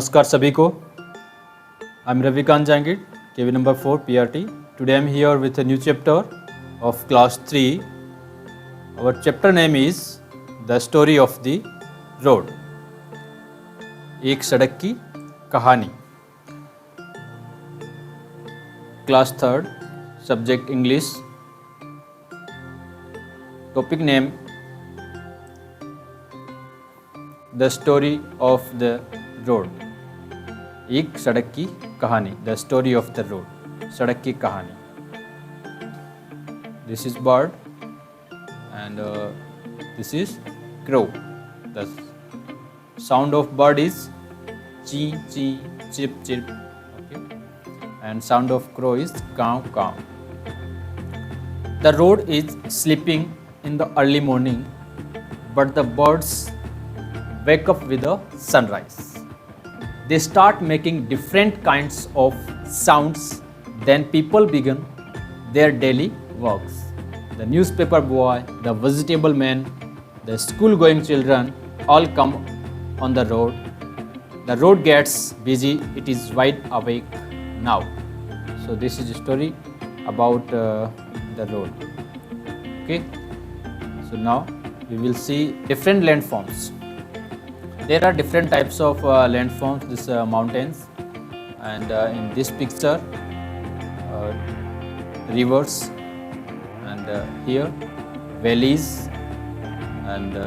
नमस्कार सभी को. I'm Ravikant Jangid, KV number 4 PRT. Today I'm here with a new chapter of class 3. Our chapter name is The Story of the Road. एक सड़क की कहानी. Class 3rd, subject English. Topic name The Story of the Road. एक सड़क की कहानी. The Story of the Road. सड़क की कहानी. This is bird and this is crow. The sound of bird is chee chee, chirp chirp. Okay. And sound of crow is caw caw. The road is sleeping in the early morning, but the birds wake up with the sunrise. They start making different kinds of sounds. Then people begin their daily works. The newspaper boy, the vegetable man, the school-going children all come on the road. The road gets busy. It is wide awake now. So this is a story about the road. Okay. So now we will see different landforms. There are different types of landforms, these mountains, and in this picture rivers, and here valleys, and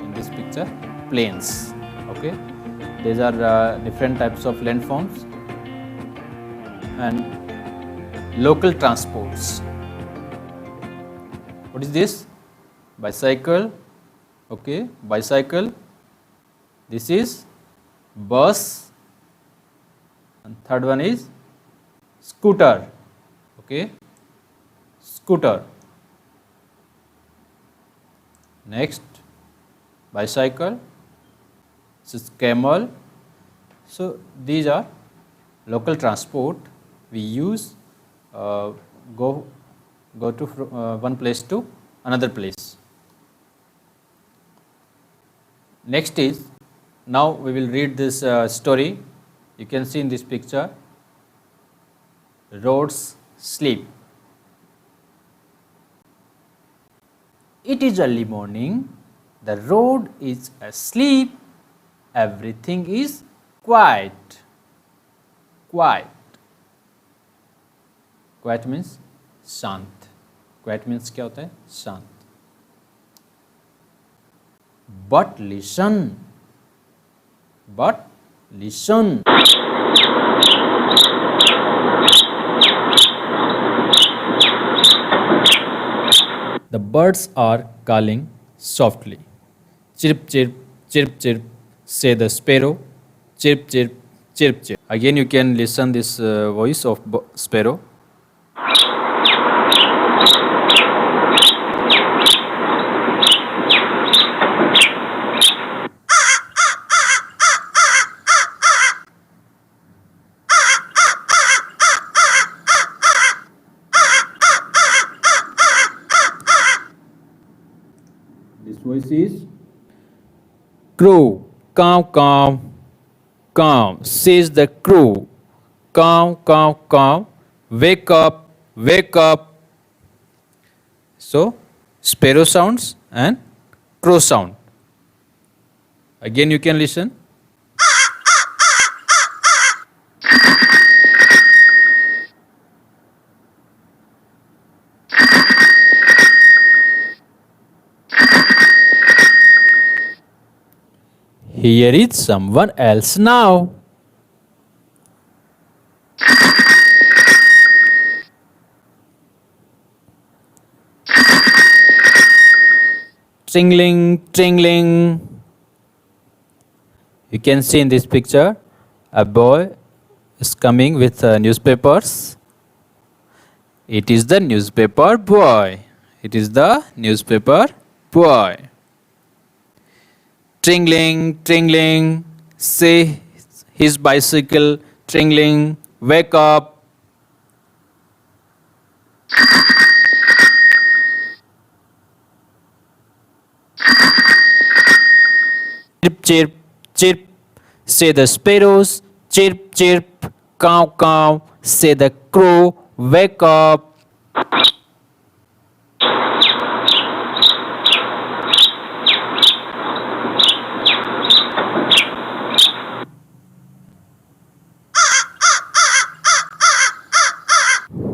in this picture plains. Okay, these are different types of landforms. And local transports. What is this? Bicycle. Okay, bicycle. This is bus, and third one is scooter. Okay, scooter. Next, bicycle. This is camel. So these are local transport we use go to one place to another place. Next is, now we will read this story. You can see in this picture, roads sleep. It is early morning. The road is asleep. Everything is quiet. Quiet. Quiet means शांत. Quiet means क्या होता है? शांत. But listen. But listen. The birds are calling softly. Chirp, chirp, chirp, chirp, say the sparrow. Chirp, chirp, chirp, chirp. Again you can listen this voice of sparrow. This voice is crow, caw, caw, caw, says the crow. Caw, caw, caw, wake up, wake up. So, sparrow sounds and crow sound. Again you can listen. Here is someone else now. Tingling, tingling. You can see in this picture, a boy is coming with newspapers. It is the newspaper boy. It is the newspaper boy. Tingling, tingling, say his bicycle, tingling, wake up. Chirp, chirp, chirp, say the sparrows, chirp, chirp, caw, caw, say the crow, wake up.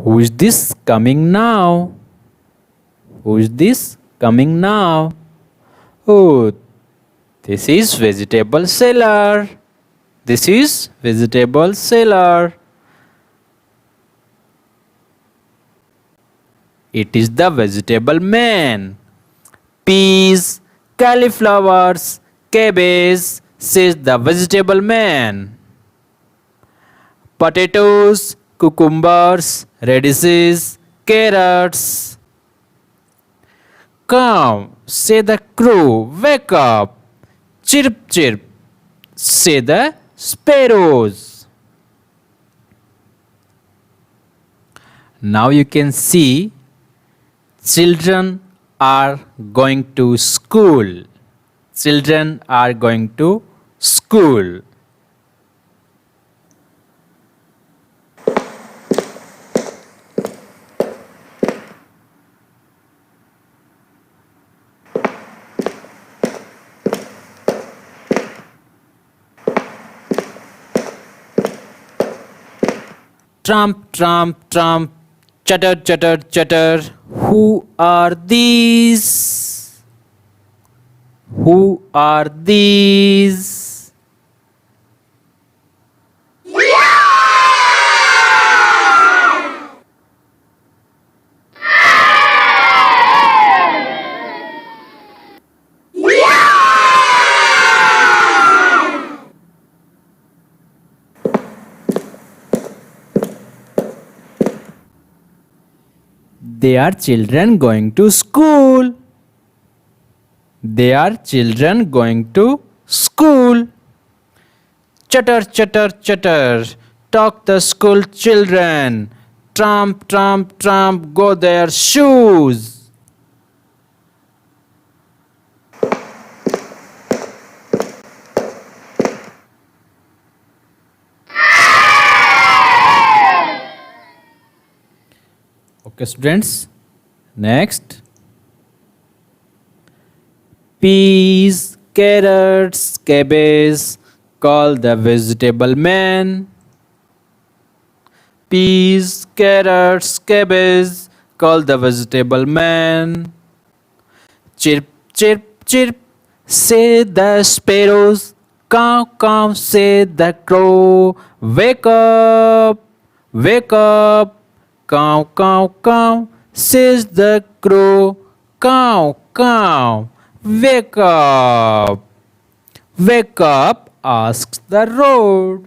Who is this coming now? Who is this coming now? Oh, this is vegetable seller. This is vegetable seller. It is the vegetable man. Peas, cauliflowers, cabbage, says the vegetable man. Potatoes, cucumbers, radishes, carrots. Come, say the crow, wake up. Chirp, chirp, say the sparrows. Now you can see children are going to school. Children are going to school. Trump, Trump, Trump, chatter, chatter, chatter. Who are these? Who are these? They are children going to school. They are children going to school. Chatter, chatter, chatter. Talk the school children. Trump, trump, trump, go their shoes. Okay, students. Next. Peas, carrots, cabbage, call the vegetable man. Peas, carrots, cabbage, call the vegetable man. Chirp, chirp, chirp, say the sparrows. Caw, caw, say the crow. Wake up, wake up. Caw, caw, caw, says the crow. Caw, caw, wake up. Wake up, asks the road.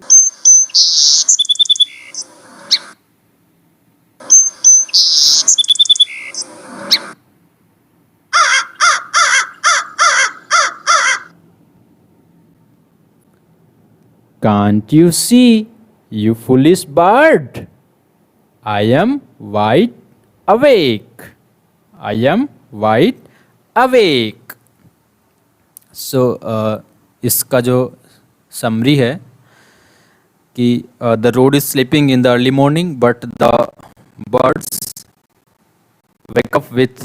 Can't you see, you foolish bird? I am wide awake. I am wide awake. So इसका जो summary है कि the road is sleeping in the early morning, but the birds wake up with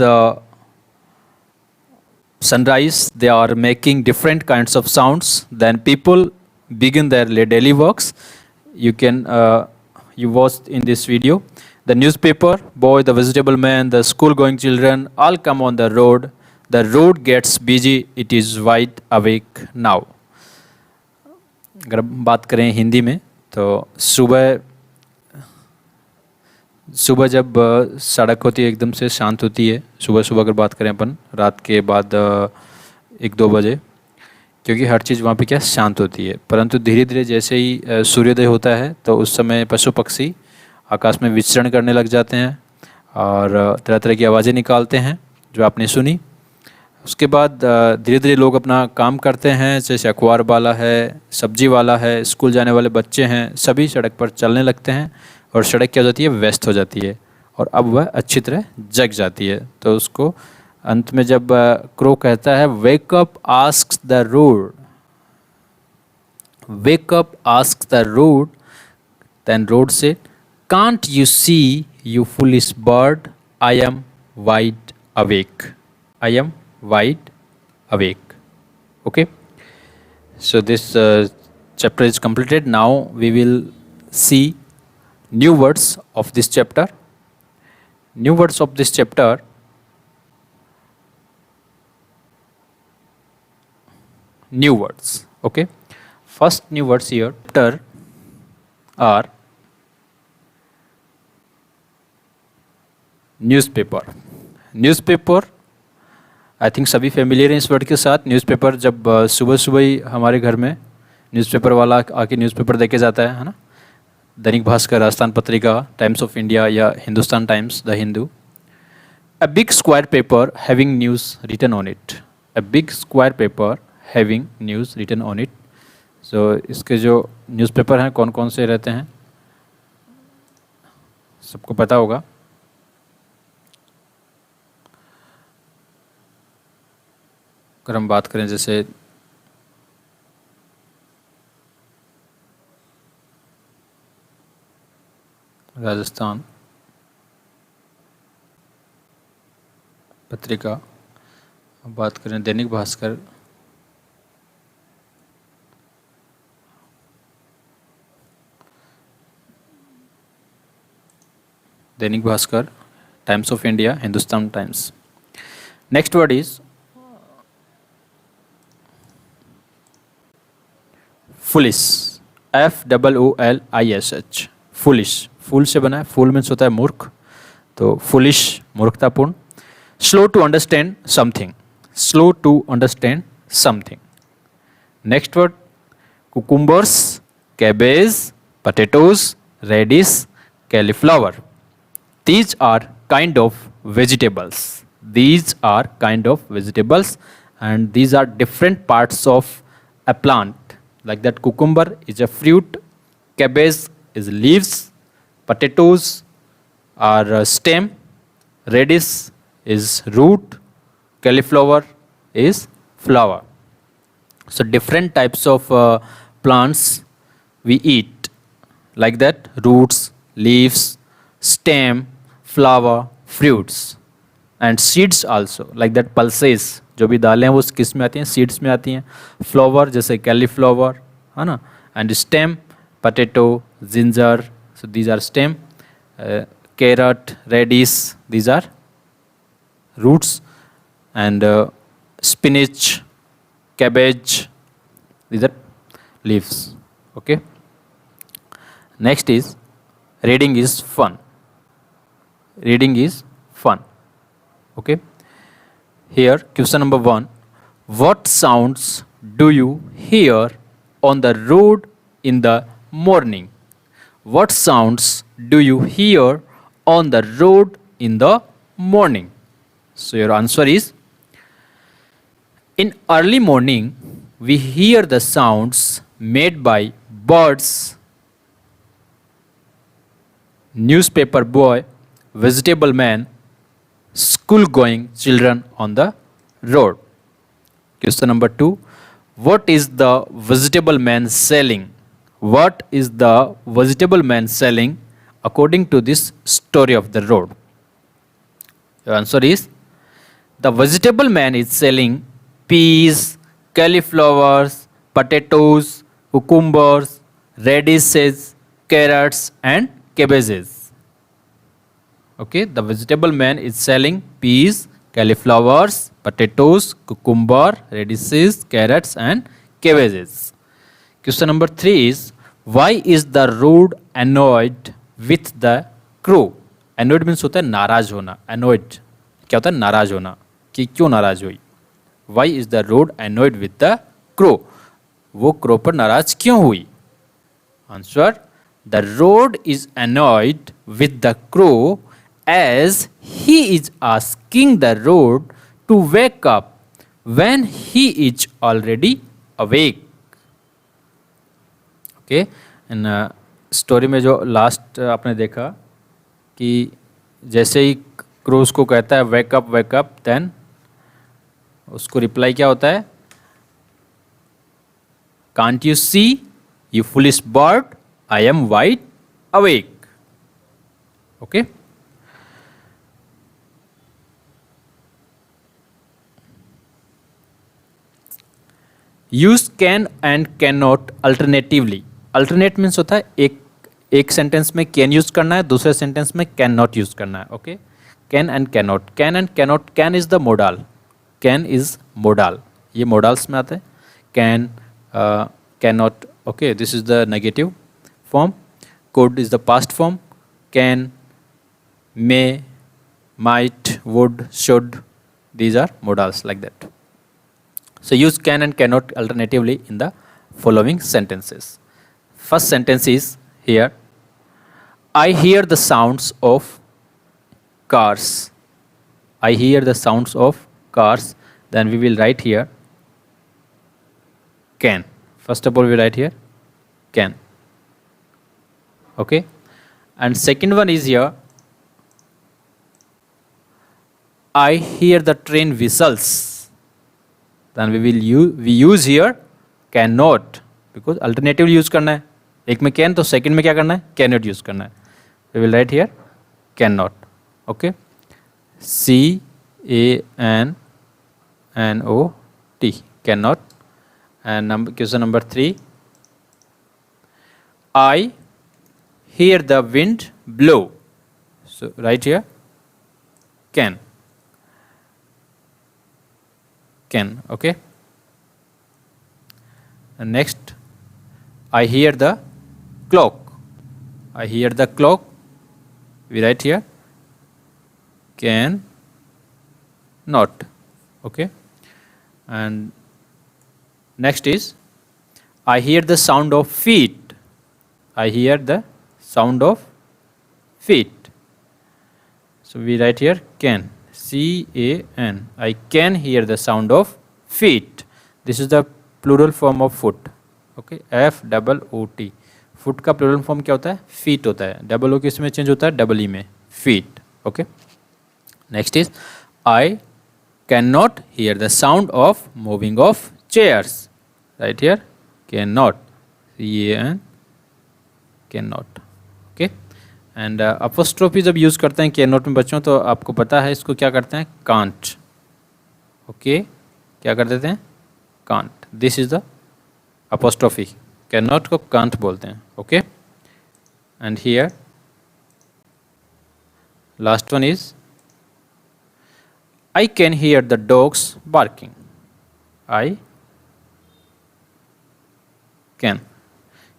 sunrise. They are making different kinds of sounds. Then people begin their daily works. You can you watched in this video. The newspaper boy, the vegetable man, the school going children all come on the road. The road gets busy. It is wide awake now. अगर बात करें हिंदी में तो सुबह जब सड़क होती है एकदम से शांत होती है. सुबह अगर बात करें अपन रात के बाद 1-2 बजे, क्योंकि हर चीज़ वहाँ पे क्या शांत होती है. परंतु धीरे धीरे जैसे ही सूर्योदय होता है तो उस समय पशु पक्षी आकाश में विचरण करने लग जाते हैं और तरह तरह की आवाज़ें निकालते हैं जो आपने सुनी. उसके बाद धीरे धीरे लोग अपना काम करते हैं, जैसे अखबार वाला है, सब्जी वाला है, स्कूल जाने वाले बच्चे हैं, सभी सड़क पर चलने लगते हैं और सड़क क्या हो जाती है, व्यस्त हो जाती है और अब वह अच्छी तरह जग जाती है. तो उसको अंत में जब क्रो कहता है wake up asks the road, Wake up, asks the road. Then road said, can't you see, you foolish bird? I am wide awake. I am wide awake. Okay. So this chapter is completed. Now we will see new words of this chapter. New words of this chapter. New words. Okay. First new words here chapter are newspaper. Newspaper I think सभी familiar हैं इस word के साथ. Newspaper जब सुबह सुबह ही हमारे घर में न्यूज़पेपर वाला आके न्यूज़पेपर देके जाता है ना. Dainik Bhaskar, Rajasthan Patrika, times of India या Hindustan Times, the Hindu. A big square paper having news written on it. A big square paper having news written on it. So इसके जो न्यूज़पेपर हैं कौन कौन से रहते हैं सबको पता होगा. अगर हम बात करें जैसे राजस्थान पत्रिका, बात करें Dainik Bhaskar, Dainik Bhaskar, Times of India, Hindustan Times. Next word is foolish. FOOLISH. Foolish. Fool से बना है. फूल मीन्स होता है मूर्ख. तो फुलिश मूर्खतापूर्ण. Slow to understand something. Slow to understand something. Next word cucumbers, cabbage, potatoes, radish, cauliflower. These are kind of vegetables. These are kind of vegetables and these are different parts of a plant. Like that cucumber is a fruit, cabbage is leaves, potatoes are a stem, radish is root, cauliflower is flower. So different types of plants we eat. Like that roots, leaves, stem, flower, fruits and seeds also. Like that pulses, जो भी दालें हैं वो किस में आती हैं, seeds में आती हैं. फ्लावर जैसे कैलीफ्लावर है ना. And stem potato, ginger, so these are stem. Carrot, radish, these are roots. And spinach, cabbage, these are leaves. Okay. Next is reading is fun. Reading is fun. Okay. Here question number 1. What sounds do you hear on the road in the morning? What sounds do you hear on the road in the morning? So your answer is in early morning we hear the sounds made by birds, newspaper boy, vegetable man, school going children on the road. Question number 2. What is the vegetable man selling? What is the vegetable man selling according to this story of the road? The answer is the vegetable man is selling peas, cauliflowers, potatoes, cucumbers, radishes, carrots and cabbages. Okay, the vegetable man is selling peas, cauliflowers, potatoes, cucumber, radishes, carrots and cabbages. Question number 3 is why is the road annoyed with the crow? Annoyed means होता है नाराज होना. Annoyed क्या होता है? नाराज होना. कि क्यों नाराज हुई? Why is the road annoyed with the crow? वो क्रो पर नाराज क्यों हुई? Answer: the road is annoyed with the crow as he is asking the road to wake up when he is already awake. Okay, in story में जो last आपने देखा कि जैसे ही क्रो उसको कहता है वेक अप, देन उसको रिप्लाई क्या होता है? Can't you see You foolish bird, I am wide awake. Okay. Use can and can not alternatively. Alternate means होता है एक सेंटेंस में कैन यूज करना है, दूसरे सेंटेंस में कैन नॉट यूज करना है. Okay. Can and can not. Can and can not. Can is the modal. Can is modal. ये मोडाल्स में आते हैं. Can, can not. Okay. This is the negative form. Could is the past form. Can, may, might, would, should. These are modals like that. So use can and cannot alternatively in the following sentences. First sentence is here. I hear the sounds of cars. I hear the sounds of cars. Then we will write here can. First of all we write here can. Okay. And second one is here. I hear the train whistles. Then we use here cannot because alternative use करना है. एक में can तो second में क्या करना है? Cannot use करना है. We will write here cannot. Okay. C-A-N-N-O-T. Cannot. And question number 3. I hear the wind blow. So right here can. Can. Okay. And next, I hear the clock. I hear the clock. We write here can not. Okay. And next is I hear the sound of feet. I hear the sound of feet. So we write here can. C-A-N. I can hear the sound of feet. This is the plural form of foot. Okay. F-O-O-T. Foot का plural form क्या होता है? Feet होता है. Double O किस में change होता है? Double E में. Feet. Okay. Next is I cannot hear the sound of moving of chairs. Right here cannot. C-A-N. Cannot. Okay. And apostrophe जब यूज़ करते हैं कैन नॉट में बच्चों तो आपको पता है इसको क्या करते हैं? कांट. ओके. क्या कर देते हैं? Can't. This is the apostrophe. Can not को कांट बोलते हैं. Okay. And here last one is I can hear the dogs barking. I can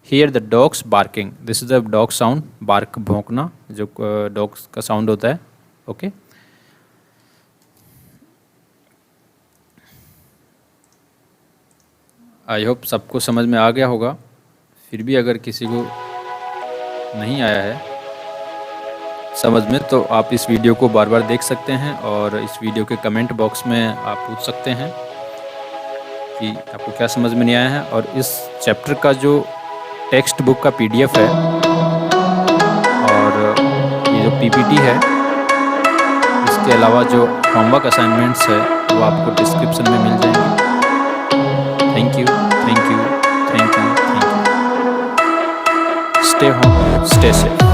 hear the dogs barking. This is the dog sound. bark भौंकना जो dogs का sound होता है. Okay. I hope सबको समझ में आ गया होगा. फिर भी अगर किसी को नहीं आया है समझ में तो आप इस वीडियो को बार बार देख सकते हैं और इस वीडियो के कमेंट बॉक्स में आप पूछ सकते हैं कि आपको क्या समझ में नहीं आया है. और इस चैप्टर का जो टेक्स्ट बुक का PDF है और ये जो PPT है इसके अलावा जो होमवर्क असाइनमेंट्स है वो आपको डिस्क्रिप्शन में मिल जाएंगे. Thank you. Thank you. Thank you. Thank you. Stay home, stay safe.